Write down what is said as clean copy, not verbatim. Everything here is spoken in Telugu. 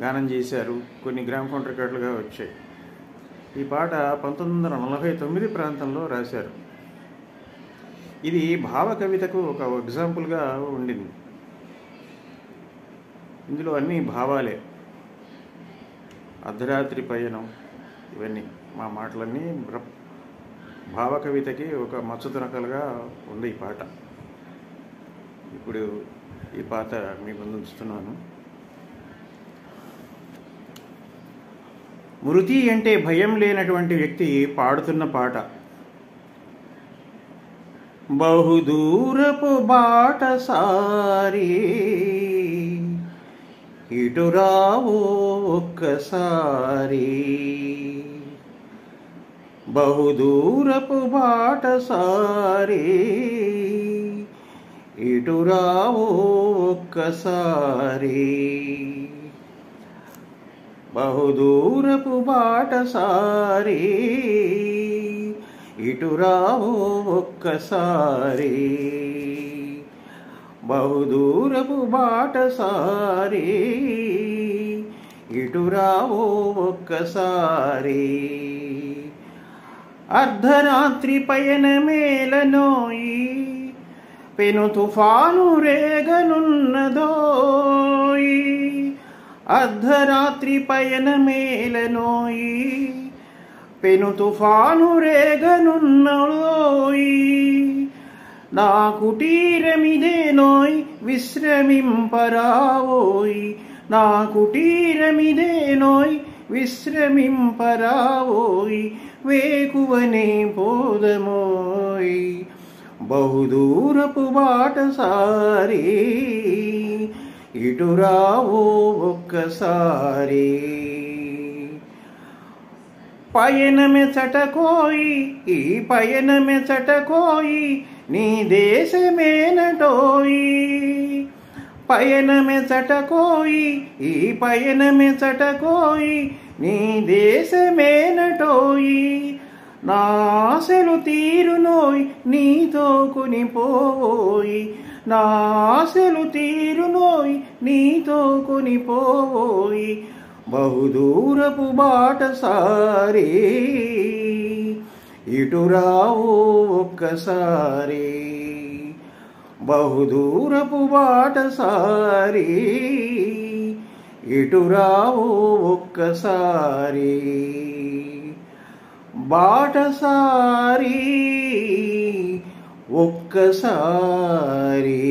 గానం చేశారు. కొన్ని గ్రామ్ఫోన్ రికార్డులుగా వచ్చాయి. ఈ పాట 1949 ప్రాంతంలో రాశారు. ఇది భావ కవితకు ఒక ఎగ్జాంపుల్గా ఉండింది. ఇందులో అన్ని భావాలే. అర్ధరాత్రి పయనం, ఇవన్నీ మా మాటలన్నీ భావ కవితకి ఒక మచ్చుతునకలుగా ఉంది ఈ పాట. ఇప్పుడు ఈ పాట మీ ముందు ఉంచుతున్నాను. మృతి అంటే భయం లేనటువంటి వ్యక్తి పాడుతున్న పాట. బహుదూరపు బాటసారి ఇటు రావో ఒక్కసారి, బహుదూరపు బాటసారి ఇటు రావో ఒక్కసారి, బహుదూరపు బాటసారి ఇటు రావో ఒక్కసారి, బహుదూరపు బాటసారి ఇటు రావో ఒక్కసారి. అర్ధరాత్రి పయనమేలనోయి, పెను తుఫాను రేగనున్నదోయి, అర్ధరాత్రి పయనమేలనోయి, పెను తుఫాను రేగనున్నదోయి, నా కుటీరమిదేనోయ్ విశ్రమింపరావోయ్, నా కుటీరమిదేనోయ్ విశ్రమింపరావోయ్, వేకువనే పోదమోయ్, బహుదూరపు బాటసారి ఇటు రావో ఒక్కసారి. పయనమెచటకోయి ఈ పయనమెచటకోయి నీ దేశమేనటోయి, పయనమెచటకోయి ఈ పయనమెచటకోయి నీ దేశమేనటోయి, నా ఆశలు తీరునోయ్ నీతో కొనిపోయి, నా ఆశలు తీరునోయ్ నీతో కొనిపోయి, బహుదూరపు బాటసారి ఇటు రావో ఒక్కసారి, బహుదూరపు బాటసారి ఇటు రావో ఒక్కసారి, బాటసారి ఒక్కసారి.